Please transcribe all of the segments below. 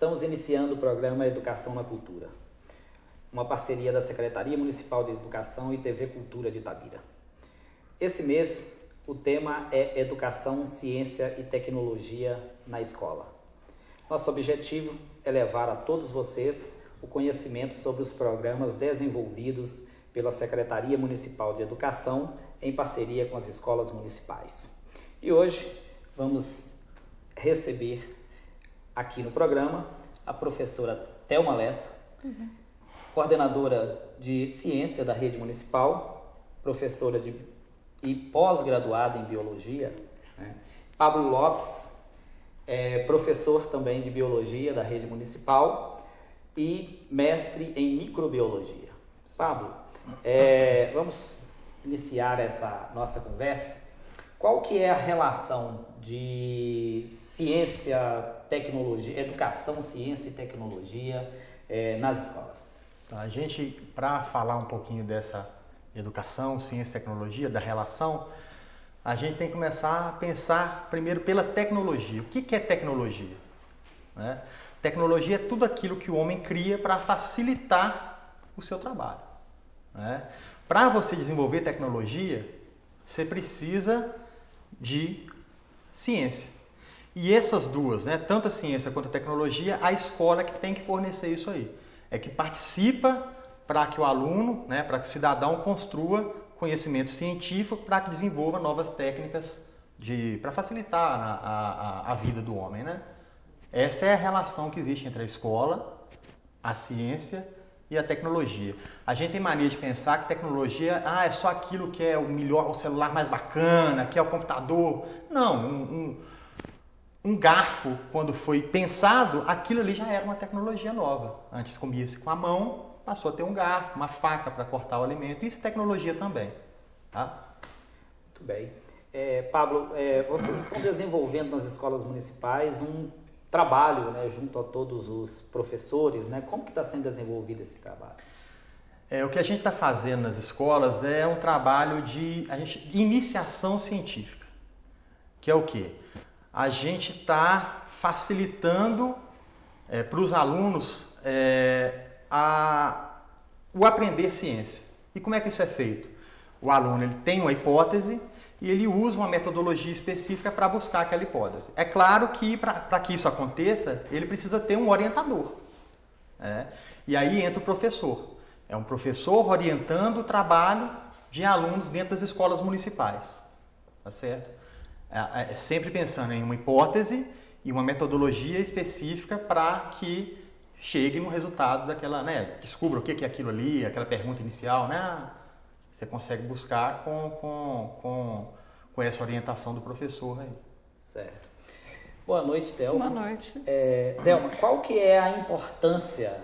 Estamos iniciando o programa Educação na Cultura, uma parceria da Secretaria Municipal de Educação e TV Cultura de Itabira. Esse mês, o tema é Educação, Ciência e Tecnologia na Escola. Nosso objetivo é levar a todos vocês o conhecimento sobre os programas desenvolvidos pela Secretaria Municipal de Educação em parceria com as escolas municipais. E hoje vamos receber aqui no programa a professora Thelma Lessa, coordenadora de Ciência da Rede Municipal, professora e pós-graduada em Biologia, né? Pablo Lopes, professor também de Biologia da Rede Municipal e mestre em Microbiologia. Pablo, vamos iniciar essa nossa conversa. Qual que é a relação de ciência, tecnologia, educação, ciência e tecnologia nas escolas? A gente, para falar um pouquinho dessa educação, ciência e tecnologia, da relação, a gente tem que começar a pensar primeiro pela tecnologia. O que é tecnologia? Tecnologia é tudo aquilo que o homem cria para facilitar o seu trabalho. Para você desenvolver tecnologia, você precisa de ciência. E essas duas, tanto a ciência quanto a tecnologia, a escola é que tem que fornecer isso aí. É que participa para que o aluno, para que o cidadão construa conhecimento científico para que desenvolva novas técnicas para facilitar a vida do homem. Essa é a relação que existe entre a escola, a ciência e a tecnologia. A gente tem mania de pensar que tecnologia é só aquilo que é o melhor, o celular mais bacana, que é o computador. Não, um garfo, quando foi pensado, aquilo ali já era uma tecnologia nova. Antes comia-se com a mão, passou a ter um garfo, uma faca para cortar o alimento. Isso é tecnologia também. Muito bem. Pablo, vocês estão desenvolvendo nas escolas municipais um trabalho, junto a todos os professores, Como que está sendo desenvolvido esse trabalho? O que a gente está fazendo nas escolas é um trabalho de iniciação científica, que é o quê? A gente está facilitando para os alunos o aprender ciência. E como é que isso é feito? O aluno ele tem uma hipótese e ele usa uma metodologia específica para buscar aquela hipótese. É claro que para que isso aconteça, ele precisa ter um orientador. E aí entra o professor. É um professor orientando o trabalho de alunos dentro das escolas municipais. Tá certo? Sempre pensando em uma hipótese e uma metodologia específica para que chegue no resultado daquela, descubra o que é aquilo ali, aquela pergunta inicial, Você consegue buscar com essa orientação do professor aí. Certo. Boa noite, Thelma. Boa noite. Thelma, qual que é a importância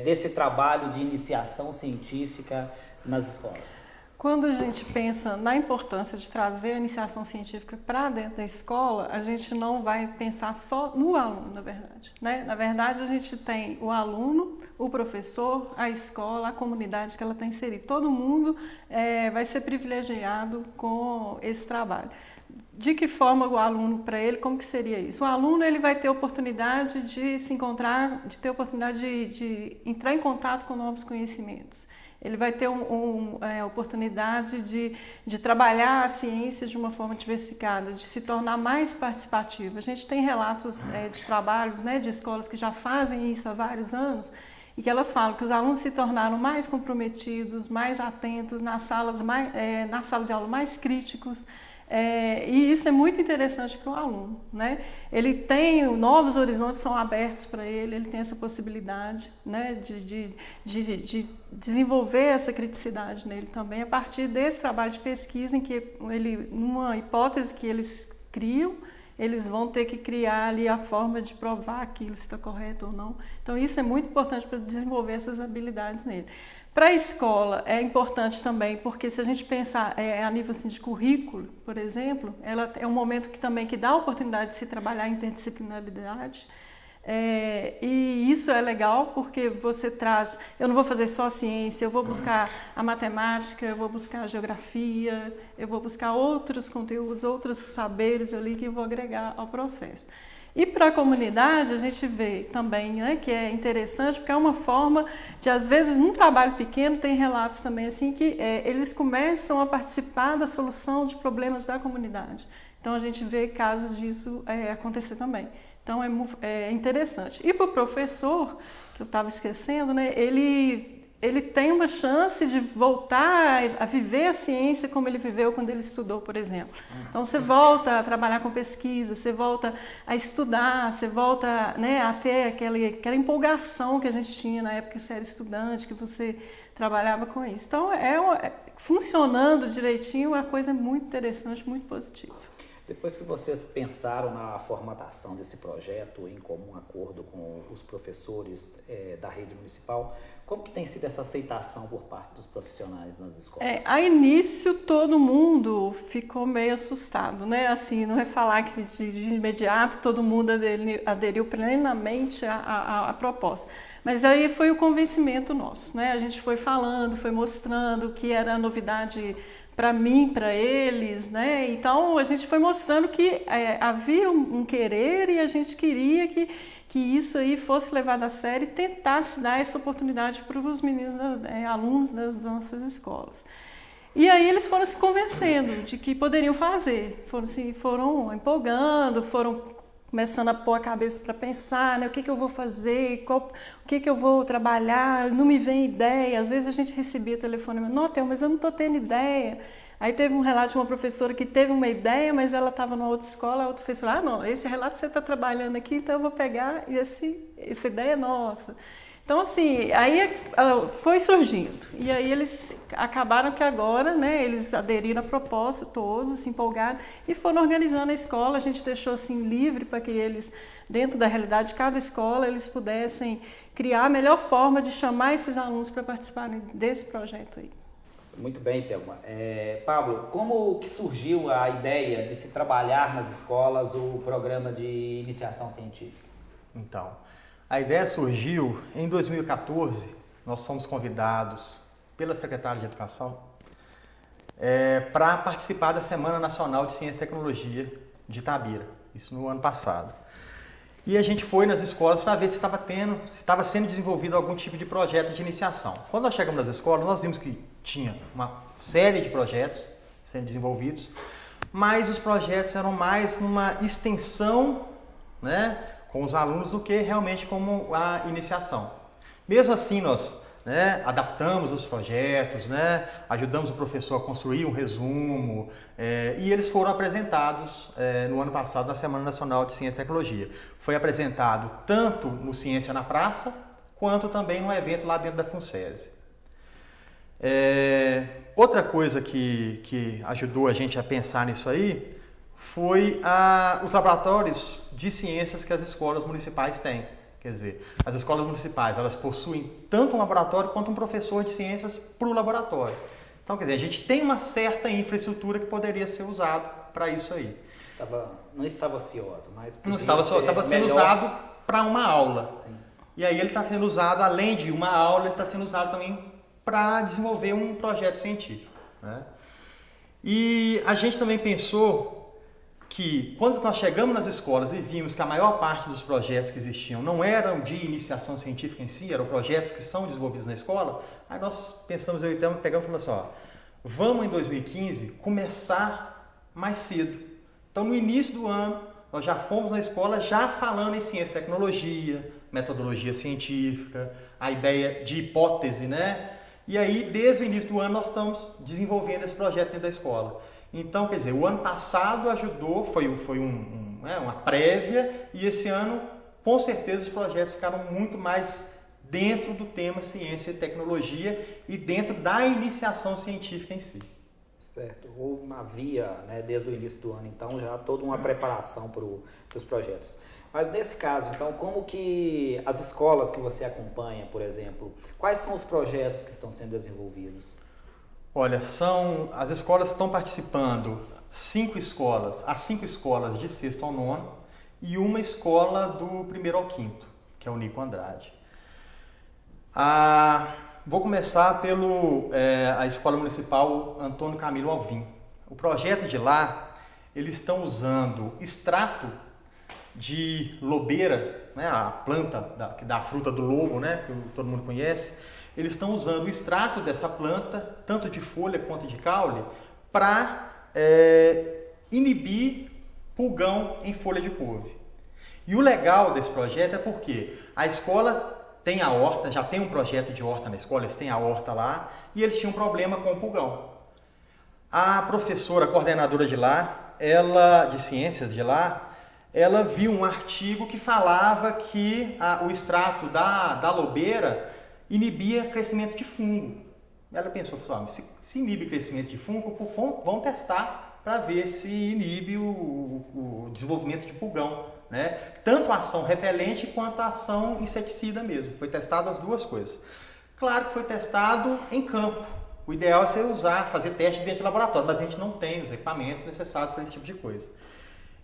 desse trabalho de iniciação científica nas escolas? Quando a gente pensa na importância de trazer a iniciação científica para dentro da escola, a gente não vai pensar só no aluno, na verdade. Na verdade, a gente tem o aluno, o professor, a escola, a comunidade que ela está inserida. Todo mundo vai ser privilegiado com esse trabalho. De que forma o aluno, para ele, como que seria isso? O aluno ele vai ter oportunidade de se encontrar, de ter oportunidade de entrar em contato com novos conhecimentos. Ele vai ter oportunidade de trabalhar a ciência de uma forma diversificada, de se tornar mais participativo. A gente tem relatos de trabalhos, de escolas que já fazem isso há vários anos e que elas falam que os alunos se tornaram mais comprometidos, mais atentos, na sala de aula mais críticos. E isso é muito interessante para o aluno, Ele tem novos horizontes, são abertos para ele tem essa possibilidade, de desenvolver essa criticidade nele também a partir desse trabalho de pesquisa em que numa hipótese que eles criam, eles vão ter que criar ali a forma de provar aquilo, se está correto ou não. Então isso é muito importante para desenvolver essas habilidades nele. Para a escola é importante também, porque se a gente pensar a nível assim, de currículo, por exemplo, ela é um momento que dá a oportunidade de se trabalhar a interdisciplinaridade. E isso é legal porque você traz, eu não vou fazer só ciência, eu vou buscar a matemática, eu vou buscar a geografia, eu vou buscar outros conteúdos, outros saberes ali que eu vou agregar ao processo. E para a comunidade, a gente vê também, né, que é interessante, porque é uma forma de, às vezes, num trabalho pequeno, tem relatos também assim, que eles começam a participar da solução de problemas da comunidade. Então, a gente vê casos disso acontecer também. Então, é interessante. E para o professor, que eu estava esquecendo, né, ele tem uma chance de voltar a viver a ciência como ele viveu quando ele estudou, por exemplo. Então, você volta a trabalhar com pesquisa, você volta a estudar, você volta, né, a ter aquela empolgação que a gente tinha na época que você era estudante, que você trabalhava com isso. Então, funcionando direitinho, é uma coisa muito interessante, muito positiva. Depois que vocês pensaram na formatação desse projeto em comum acordo com os professores da rede municipal, como que tem sido essa aceitação por parte dos profissionais nas escolas? A início todo mundo ficou meio assustado, né? Assim, não é falar que de imediato todo mundo aderiu plenamente à proposta. Mas aí foi o convencimento nosso, né? A gente foi falando, foi mostrando que era novidade para mim, para eles, né? Então a gente foi mostrando que havia um querer e a gente queria que isso aí fosse levado a sério e tentasse dar essa oportunidade para os meninos, alunos das nossas escolas. E aí eles foram se convencendo de que poderiam fazer, foram empolgando, foram começando a pôr a cabeça para pensar, né? O que eu vou fazer, o que eu vou trabalhar, não me vem ideia. Às vezes a gente recebia telefonema, não, Theo, mas eu não estou tendo ideia. Aí teve um relato de uma professora que teve uma ideia, mas ela estava numa outra escola, a outra professora, não, esse relato você está trabalhando aqui, então eu vou pegar e essa ideia é nossa. Então, assim, aí foi surgindo. E aí eles acabaram que agora, né, eles aderiram à proposta, todos se empolgaram e foram organizando a escola. A gente deixou assim livre para que eles, dentro da realidade de cada escola, eles pudessem criar a melhor forma de chamar esses alunos para participarem desse projeto aí. Muito bem, Thelma. Pablo, como que surgiu a ideia de se trabalhar nas escolas o programa de iniciação científica? Então, a ideia surgiu em 2014, nós fomos convidados pela Secretaria de Educação para participar da Semana Nacional de Ciência e Tecnologia de Itabira, isso no ano passado. E a gente foi nas escolas para ver se estava sendo desenvolvido algum tipo de projeto de iniciação. Quando nós chegamos nas escolas, nós vimos que tinha uma série de projetos sendo desenvolvidos, mas os projetos eram mais numa extensão, né, com os alunos do que realmente como a iniciação. Mesmo assim, nós, né, adaptamos os projetos, né, ajudamos o professor a construir um resumo e eles foram apresentados no ano passado na Semana Nacional de Ciência e Tecnologia. Foi apresentado tanto no Ciência na Praça, quanto também no evento lá dentro da FUNSESI. Outra coisa que ajudou a gente a pensar nisso aí foi os laboratórios de ciências que as escolas municipais têm. Quer dizer, as escolas municipais, elas possuem tanto um laboratório quanto um professor de ciências para o laboratório. Então, quer dizer, a gente tem uma certa infraestrutura que poderia ser usado para isso aí. Não estava ociosa, mas estava sendo usado para uma aula. Sim. E aí ele está sendo usado, além de uma aula, ele está sendo usado também para desenvolver um projeto científico, né? E a gente também pensou que quando nós chegamos nas escolas e vimos que a maior parte dos projetos que existiam não eram de iniciação científica em si, eram projetos que são desenvolvidos na escola, aí nós pensamos, eu e o Thelma, pegamos e falamos assim, vamos em 2015 começar mais cedo. Então no início do ano nós já fomos na escola já falando em ciência e tecnologia, metodologia científica, a ideia de hipótese, né? E aí, desde o início do ano, nós estamos desenvolvendo esse projeto dentro da escola. Então, quer dizer, o ano passado ajudou, foi uma prévia, e esse ano, com certeza, os projetos ficaram muito mais dentro do tema ciência e tecnologia e dentro da iniciação científica em si. Certo. Havia, né, desde o início do ano, então, já toda uma preparação para os projetos. Mas nesse caso, então, como que as escolas que você acompanha, por exemplo, quais são os projetos que estão sendo desenvolvidos? Olha, as escolas estão participando, 5 escolas, as 5 escolas de 6º ao 9º e uma escola do 1º ao 5º, que é o Nico Andrade. Vou começar a Escola Municipal Antônio Camilo Alvim. O projeto de lá, eles estão usando extrato de lobeira, né, a planta que dá a fruta do lobo, né, que todo mundo conhece. Eles estão usando o extrato dessa planta, tanto de folha quanto de caule, para inibir pulgão em folha de couve. E o legal desse projeto é porque a escola tem a horta, já tem um projeto de horta na escola, eles têm a horta lá, e eles tinham um problema com o pulgão. A professora, a coordenadora de lá, de ciências de lá, ela viu um artigo que falava que o extrato da lobeira inibia crescimento de fungo. Ela pensou, se inibe crescimento de fungo, vamos testar para ver se inibe o desenvolvimento de pulgão, né? Tanto a ação repelente quanto a ação inseticida mesmo. Foi testado as duas coisas. Claro que foi testado em campo. O ideal é você fazer teste dentro de laboratório, mas a gente não tem os equipamentos necessários para esse tipo de coisa.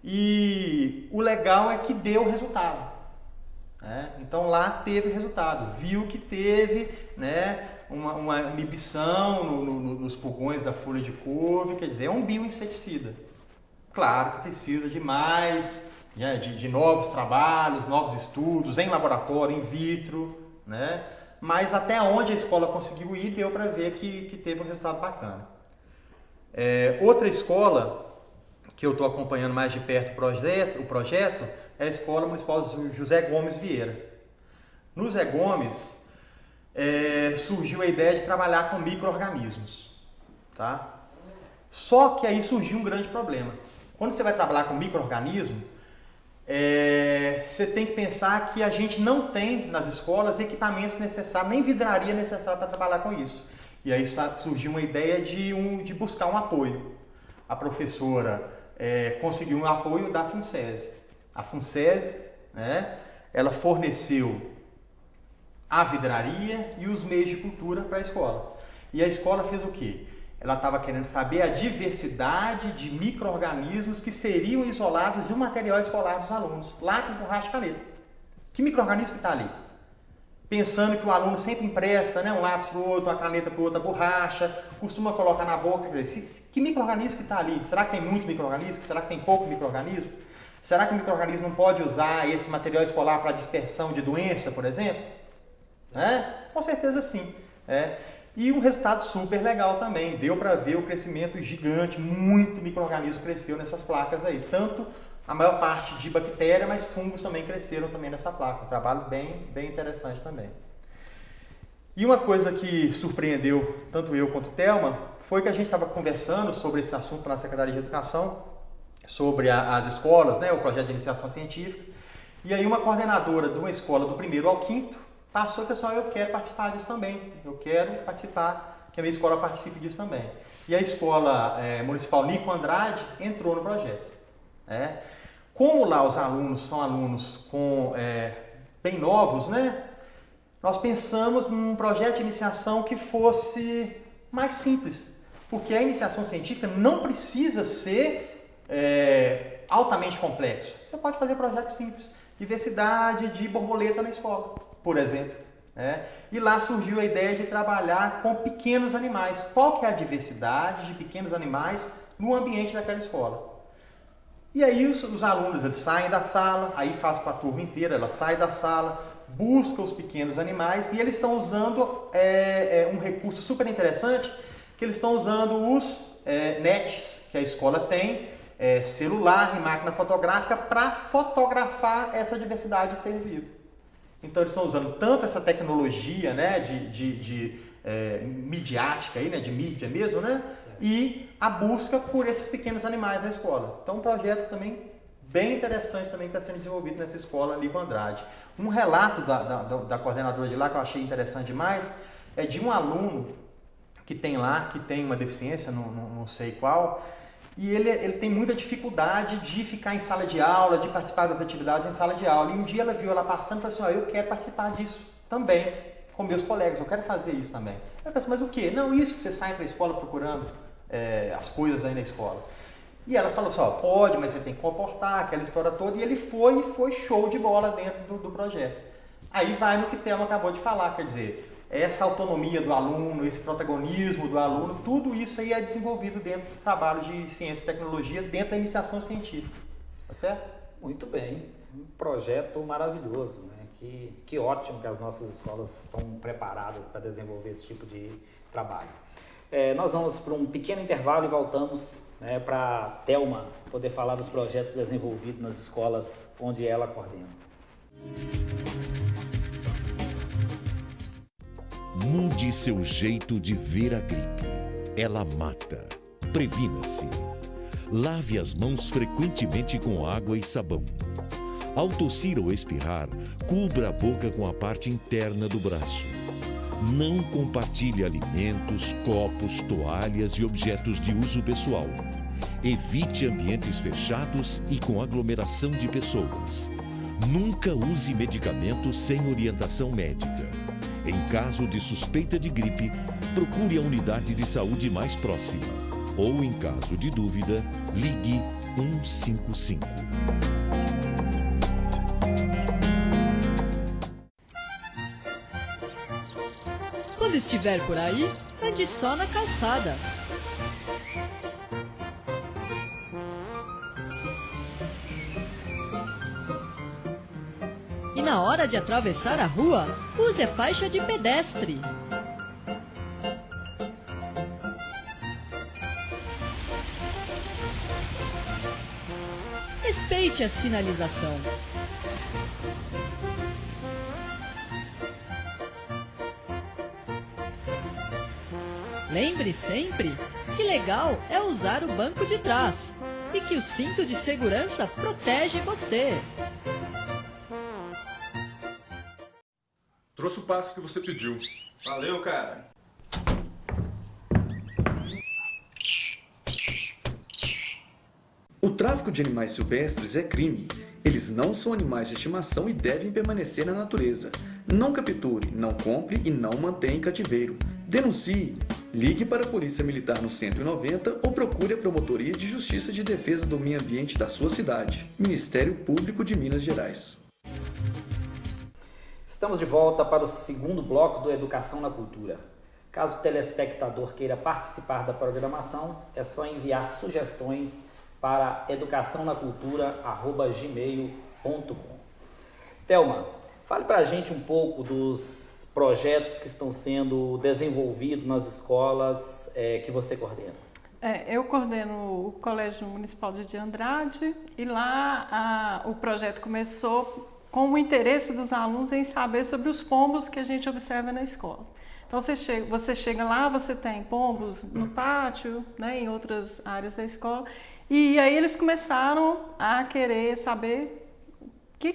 E o legal é que deu resultado. Né? Então lá teve resultado, viu que teve, né, uma inibição nos pulgões da folha de couve, quer dizer, é um bioinseticida. Claro que precisa de mais, né, de novos trabalhos, novos estudos em laboratório, in vitro, né? Mas até onde a escola conseguiu ir, deu para ver que teve um resultado bacana. Outra escola que eu estou acompanhando mais de perto o projeto é a Escola Municipal José Gomes Vieira. No Zé Gomes, surgiu a ideia de trabalhar com micro-organismos. Tá? Só que aí surgiu um grande problema. Quando você vai trabalhar com micro-organismo, você tem que pensar que a gente não tem nas escolas equipamentos necessários, nem vidraria necessária para trabalhar com isso. E aí surgiu uma ideia de buscar um apoio. A professora conseguiu um apoio da FUNSESI. A FUNSESI, né, ela forneceu a vidraria e os meios de cultura para a escola. E a escola fez o quê? Ela estava querendo saber a diversidade de micro-organismos que seriam isolados do material escolar dos alunos. Lápis, borracha e caneta. Que micro-organismo que está ali? Pensando que o aluno sempre empresta, né, um lápis para o outro, uma caneta para o outro, a borracha, costuma colocar na boca. Quer dizer, que micro-organismo que está ali? Será que tem muito micro-organismo? Será que tem pouco micro-organismo? Será que o micro-organismo não pode usar esse material escolar para dispersão de doença, por exemplo? Com certeza sim. E um resultado super legal também. Deu para ver o crescimento gigante, muito micro-organismo cresceu nessas placas aí. Tanto a maior parte de bactéria, mas fungos também cresceram também nessa placa. Um trabalho bem, bem interessante também. E uma coisa que surpreendeu tanto eu quanto o Thelma foi que a gente estava conversando sobre esse assunto na Secretaria de Educação, sobre as escolas, né, o projeto de iniciação científica. E aí uma coordenadora de uma escola do 1º ao 5º passou e falou assim, eu quero participar disso também, eu quero participar, que a minha escola participe disso também. E a escola municipal Nico Andrade entrou no projeto. Como lá os alunos são alunos bem novos, né, nós pensamos num projeto de iniciação que fosse mais simples, porque a iniciação científica não precisa ser altamente complexo. Você pode fazer projetos simples, diversidade de borboleta na escola, por exemplo. E lá surgiu a ideia de trabalhar com pequenos animais. Qual que é a diversidade de pequenos animais no ambiente daquela escola? E aí os alunos eles saem da sala, aí faz para a turma inteira, ela sai da sala, busca os pequenos animais e eles estão usando um recurso super interessante, que eles estão usando os nets que a escola tem, celular e máquina fotográfica para fotografar essa diversidade de ser vivo. Então eles estão usando tanto essa tecnologia, né, midiática, aí, né, de mídia mesmo, né, e a busca por esses pequenos animais na escola. Então um projeto também bem interessante também que está sendo desenvolvido nessa escola Nico Andrade. Um relato da coordenadora de lá que eu achei interessante demais é de um aluno que tem lá, que tem uma deficiência, não sei qual, e ele tem muita dificuldade de ficar em sala de aula, de participar das atividades em sala de aula. E um dia ela viu ela passando e falou assim, eu quero participar disso também, com meus colegas, eu quero fazer isso também. Eu pensei, mas o quê? Não, isso que você sai para a escola procurando as coisas aí na escola. E ela falou assim, pode, mas você tem que comportar, aquela história toda. E ele foi show de bola dentro do projeto. Aí vai no que o Thelma acabou de falar, quer dizer, essa autonomia do aluno, esse protagonismo do aluno, tudo isso aí é desenvolvido dentro dos trabalhos de ciência e tecnologia, dentro da iniciação científica. Tá certo? Muito bem. Um projeto maravilhoso, né? Que ótimo que as nossas escolas estão preparadas para desenvolver esse tipo de trabalho. Nós vamos para um pequeno intervalo e voltamos, né, para a Thelma poder falar dos projetos desenvolvidos nas escolas onde ela coordena. Mude seu jeito de ver a gripe. Ela mata. Previna-se. Lave as mãos frequentemente com água e sabão. Ao tossir ou espirrar, cubra a boca com a parte interna do braço. Não compartilhe alimentos, copos, toalhas e objetos de uso pessoal. Evite ambientes fechados e com aglomeração de pessoas. Nunca use medicamentos sem orientação médica. Em caso de suspeita de gripe, procure a unidade de saúde mais próxima. Ou, em caso de dúvida, ligue 155. Quando estiver por aí, ande só na calçada. E na hora de atravessar a rua, use a faixa de pedestre. Respeite a sinalização. Lembre sempre que legal é usar o banco de trás e que o cinto de segurança protege você. Trouxe o passe que você pediu. Valeu, cara. O tráfico de animais silvestres é crime. Eles não são animais de estimação e devem permanecer na natureza. Não capture, não compre e não mantenha em cativeiro. Denuncie. Ligue para a Polícia Militar no 190 ou procure a Promotoria de Justiça de Defesa do Meio Ambiente da sua cidade. Ministério Público de Minas Gerais. Estamos de volta para o segundo bloco do Educação na Cultura. Caso o telespectador queira participar da programação, é só enviar sugestões para educaçãonacultura@gmail.com. Thelma, fale para a gente um pouco dos projetos que estão sendo desenvolvidos nas escolas que você coordena. Eu coordeno o Colégio Municipal de Andrade e lá o projeto começou com o interesse dos alunos em saber sobre os pombos que a gente observa na escola. Então você chega lá, você tem pombos no pátio, né, em outras áreas da escola, e aí eles começaram a querer saber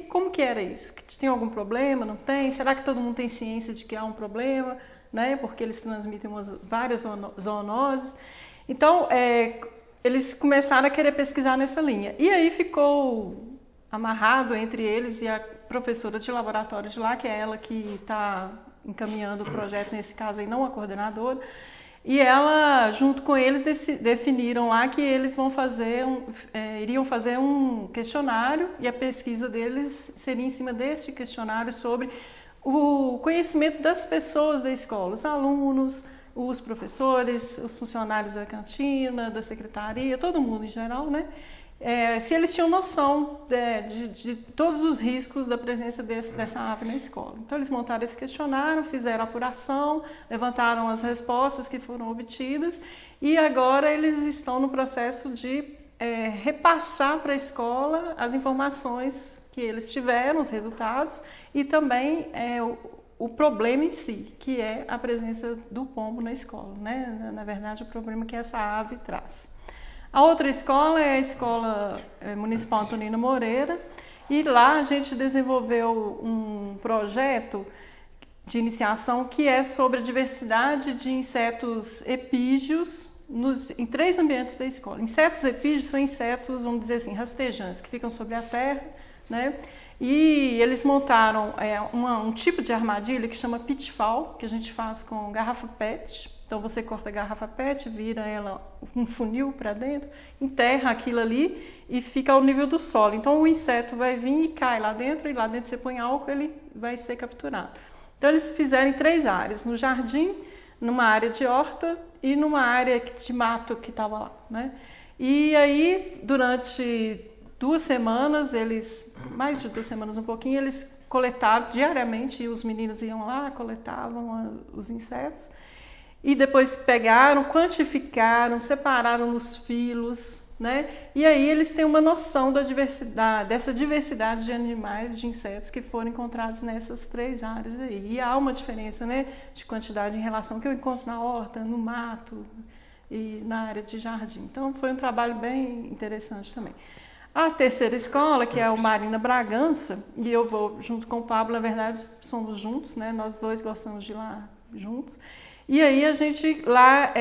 como que era isso, que tinha algum problema, não tem? Será que todo mundo tem ciência de que há um problema, né? Porque eles transmitem várias zoonoses. Então, eles começaram a querer pesquisar nessa linha. E aí ficou amarrado entre eles e a professora de laboratório de lá, que é ela que está encaminhando o projeto, nesse caso aí, não a coordenadora. E ela, junto com eles, definiram lá que eles iriam fazer um questionário e a pesquisa deles seria em cima deste questionário sobre o conhecimento das pessoas da escola, os alunos, os professores, os funcionários da cantina, da secretaria, todo mundo em geral, né? Se eles tinham noção de todos os riscos da presença dessa ave na escola. Então, eles montaram esse questionário, fizeram a apuração, levantaram as respostas que foram obtidas e agora eles estão no processo de repassar para a escola as informações que eles tiveram, os resultados e também o problema em si, que é a presença do pombo na escola, né? Na verdade, o problema que essa ave traz. A outra escola é a Escola Municipal Antonina Moreira e lá a gente desenvolveu um projeto de iniciação que é sobre a diversidade de insetos epígeos em 3 ambientes da escola. Insetos epígeos são insetos, vamos dizer assim, rastejantes, que ficam sobre a terra, né? E eles montaram um tipo de armadilha que chama pitfall, que a gente faz com garrafa PET. Então você corta a garrafa PET, vira ela um funil para dentro, enterra aquilo ali e fica ao nível do solo. Então o inseto vai vir e cai lá dentro, e lá dentro você põe álcool, ele vai ser capturado. Então eles fizeram em 3 áreas, no jardim, numa área de horta e numa área de mato que estava lá, né? E aí, durante 2 semanas, mais de 2 semanas um pouquinho, eles coletaram diariamente, e os meninos iam lá, coletavam os insetos, e depois pegaram, quantificaram, separaram nos filos, né? E aí eles têm uma noção dessa diversidade de animais, de insetos que foram encontrados nessas 3 áreas aí. E há uma diferença, né, de quantidade em relação ao que eu encontro na horta, no mato e na área de jardim. Então foi um trabalho bem interessante também. A terceira escola, que é o Marina Bragança, e eu vou junto com o Pablo, na verdade somos juntos, né? Nós 2 gostamos de ir lá juntos. E aí a gente lá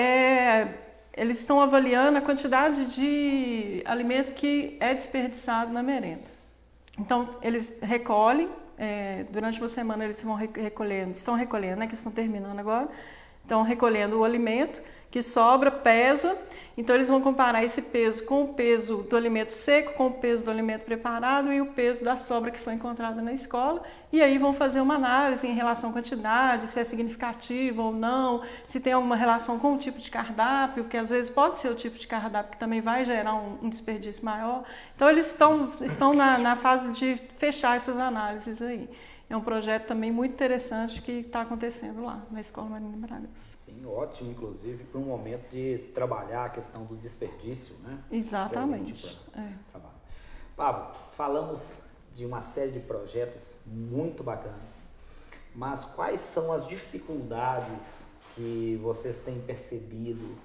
eles estão avaliando a quantidade de alimento que é desperdiçado na merenda. Então, eles recolhem, durante uma semana eles vão estão recolhendo, né, que estão terminando agora, estão recolhendo o alimento que sobra, pesa, então eles vão comparar esse peso com o peso do alimento seco, com o peso do alimento preparado e o peso da sobra que foi encontrada na escola, e aí vão fazer uma análise em relação à quantidade, se é significativa ou não, se tem alguma relação com o tipo de cardápio, que às vezes pode ser o tipo de cardápio que também vai gerar um desperdício maior. Então eles estão na fase de fechar essas análises aí. É um projeto também muito interessante que está acontecendo lá na Escola Marina Bragança. Sim, ótimo, inclusive, para um momento de se trabalhar a questão do desperdício, né? Exatamente. Trabalho. Pablo, falamos de uma série de projetos muito bacanas, mas quais são as dificuldades que vocês têm percebido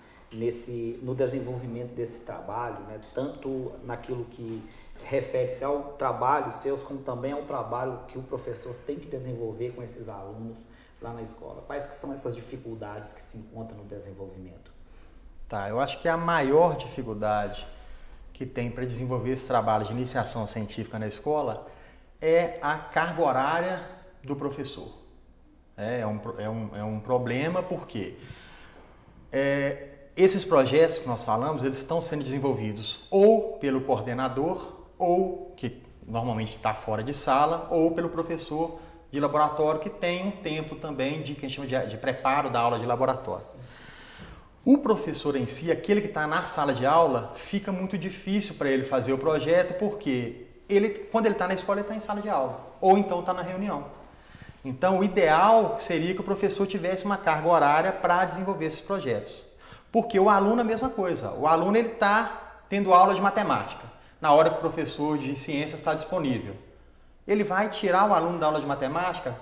no desenvolvimento desse trabalho, né? Tanto naquilo que refere-se ao trabalho seus, como também ao trabalho que o professor tem que desenvolver com esses alunos lá na escola? Quais que são essas dificuldades que se encontram no desenvolvimento? Tá, eu acho que a maior dificuldade que tem para desenvolver esse trabalho de iniciação científica na escola é a carga horária do professor. É um problema porque esses projetos que nós falamos, eles estão sendo desenvolvidos ou pelo coordenador, ou que normalmente está fora de sala, ou pelo professor de laboratório, que tem um tempo também que a gente chama de preparo da aula de laboratório. O professor em si, aquele que está na sala de aula, fica muito difícil para ele fazer o projeto, porque quando ele está na escola, ele está em sala de aula, ou então está na reunião. Então, o ideal seria que o professor tivesse uma carga horária para desenvolver esses projetos. Porque o aluno é a mesma coisa. O aluno está tendo aula de matemática, na hora que o professor de ciências está disponível. Ele vai tirar o aluno da aula de matemática,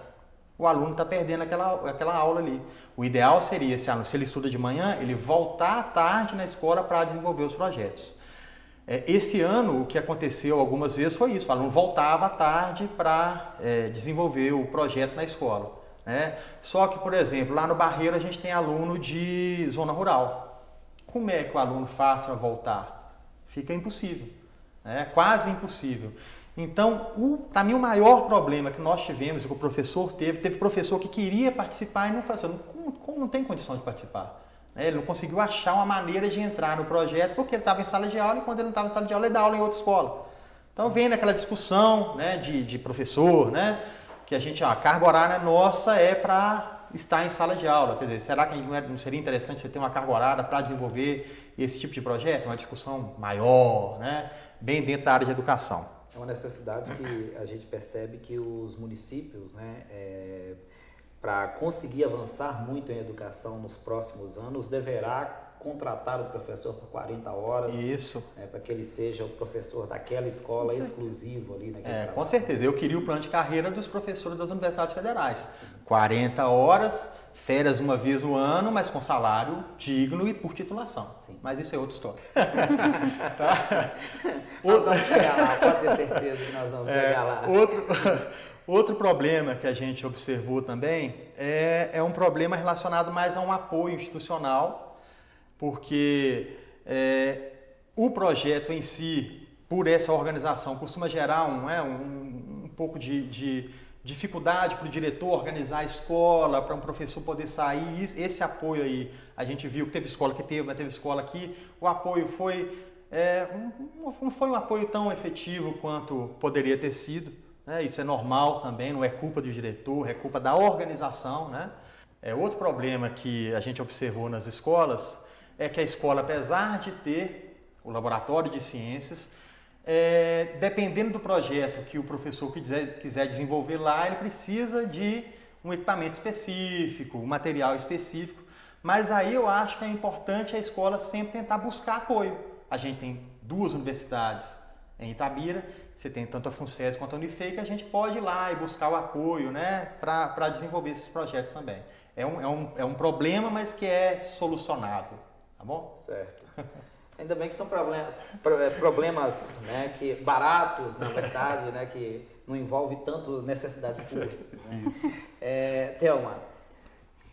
o aluno está perdendo aquela aula ali. O ideal seria, se ele estuda de manhã, ele voltar à tarde na escola para desenvolver os projetos. Esse ano, o que aconteceu algumas vezes foi isso, o aluno voltava à tarde para desenvolver o projeto na escola. Só que, por exemplo, lá no Barreiro a gente tem aluno de zona rural. Como é que o aluno faz para voltar? Fica impossível, quase impossível. Então, para mim, o maior problema que nós tivemos, que o professor teve professor que queria participar e não fazia, não tem condição de participar. Ele não conseguiu achar uma maneira de entrar no projeto porque ele estava em sala de aula, e quando ele não estava em sala de aula, ele dá aula em outra escola. Então, vem naquela discussão de professor, que a carga horária nossa é para estar em sala de aula. Quer dizer, será que não seria interessante você ter uma carga horária para desenvolver esse tipo de projeto? Uma discussão maior, bem dentro da área de educação. É uma necessidade que a gente percebe que os municípios, para conseguir avançar muito em educação nos próximos anos, deverá contratar o professor por 40 horas. Isso. Para que ele seja o professor daquela escola exclusivo ali naquele trabalho. Com certeza. Eu queria o plano de carreira dos professores das universidades federais. Sim. 40 horas, férias uma vez no ano, mas com salário digno e por titulação. Sim. Mas isso é outra história. Tá? Nós vamos chegar lá, pode ter certeza que nós vamos chegar lá. Outro problema que a gente observou também é um problema relacionado mais a um apoio institucional, porque o projeto em si, por essa organização, costuma gerar um pouco de dificuldade para o diretor organizar a escola, para um professor poder sair. Esse apoio aí, a gente viu que teve escola que teve, mas teve escola que o apoio não foi um apoio tão efetivo quanto poderia ter sido. Isso é normal também, não é culpa do diretor, é culpa da organização. Outro problema que a gente observou nas escolas é que a escola, apesar de ter o laboratório de ciências, dependendo do projeto que o professor quiser desenvolver lá, ele precisa de um equipamento específico, um material específico, mas aí eu acho que é importante a escola sempre tentar buscar apoio. A gente tem 2 universidades em Itabira, você tem tanto a FUNSESC quanto a Unifei, que a gente pode ir lá e buscar o apoio, né, para desenvolver esses projetos também. É um problema, mas que é solucionável, tá bom? Certo. Ainda bem que são problemas, né, que baratos, na verdade, né, que não envolve tanto necessidade de curso. Né? Thelma,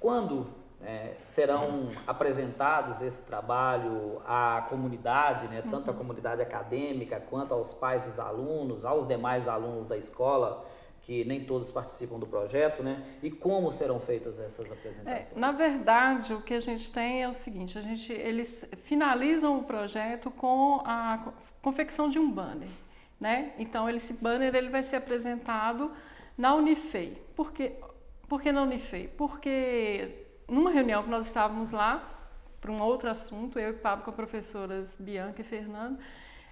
quando serão apresentados esse trabalho à comunidade, né, tanto à comunidade acadêmica quanto aos pais dos alunos, aos demais alunos da escola, que nem todos participam do projeto, né? E como serão feitas essas apresentações? Na verdade, o que a gente tem é o seguinte, eles finalizam o projeto com a confecção de um banner, né? Então, esse banner ele vai ser apresentado na Unifei. Por que na Unifei? Porque numa reunião que nós estávamos lá, para um outro assunto, eu e Pablo com as professoras Bianca e Fernando,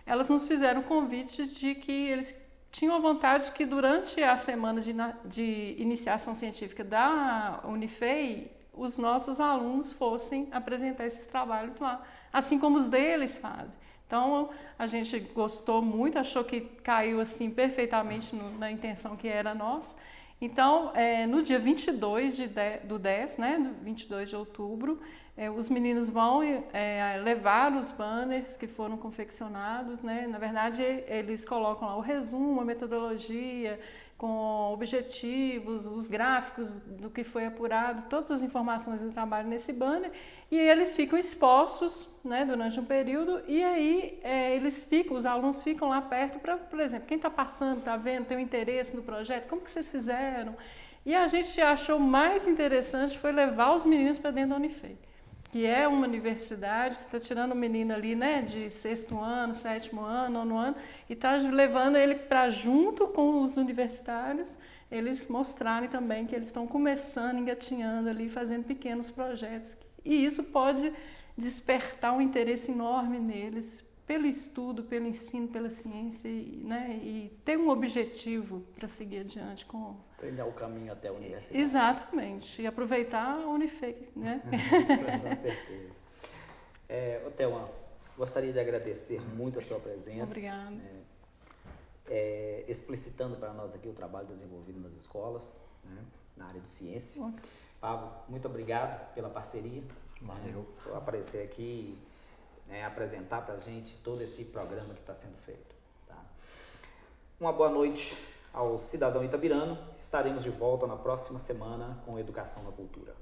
elas nos fizeram o convite de que eles tinham a vontade que durante a semana de iniciação científica da Unifei, os nossos alunos fossem apresentar esses trabalhos lá, assim como os deles fazem. Então, a gente gostou muito, achou que caiu assim perfeitamente na intenção que era nossa. Então, no dia 22 do 10, né, no 22 de outubro, os meninos vão levar os banners que foram confeccionados, né? Na verdade, eles colocam lá o resumo, a metodologia, com objetivos, os gráficos do que foi apurado, todas as informações do trabalho nesse banner, e eles ficam expostos, né, durante um período, e aí os alunos ficam lá perto para, por exemplo, quem está passando, está vendo, tem um interesse no projeto, como que vocês fizeram? E a gente achou mais interessante foi levar os meninos para dentro da Unifei, que é uma universidade, você está tirando o menino ali, né, de 6º ano, 7º ano, 9º ano, e está levando ele para junto com os universitários, eles mostrarem também que eles estão começando, engatinhando ali, fazendo pequenos projetos. E isso pode despertar um interesse enorme neles, pelo estudo, pelo ensino, pela ciência, né, e ter um objetivo para seguir adiante com... Trilhar o caminho até a universidade. Exatamente, e aproveitar a Unifei, né? Com certeza. Thelma, gostaria de agradecer muito a sua presença. Obrigada. Explicitando para nós aqui o trabalho desenvolvido nas escolas, né, na área de ciência. Okay. Pablo, muito obrigado pela parceria. Valeu. Por aparecer aqui e apresentar para a gente todo esse programa que está sendo feito. Tá? Uma boa noite ao cidadão itabirano. Estaremos de volta na próxima semana com Educação na Cultura.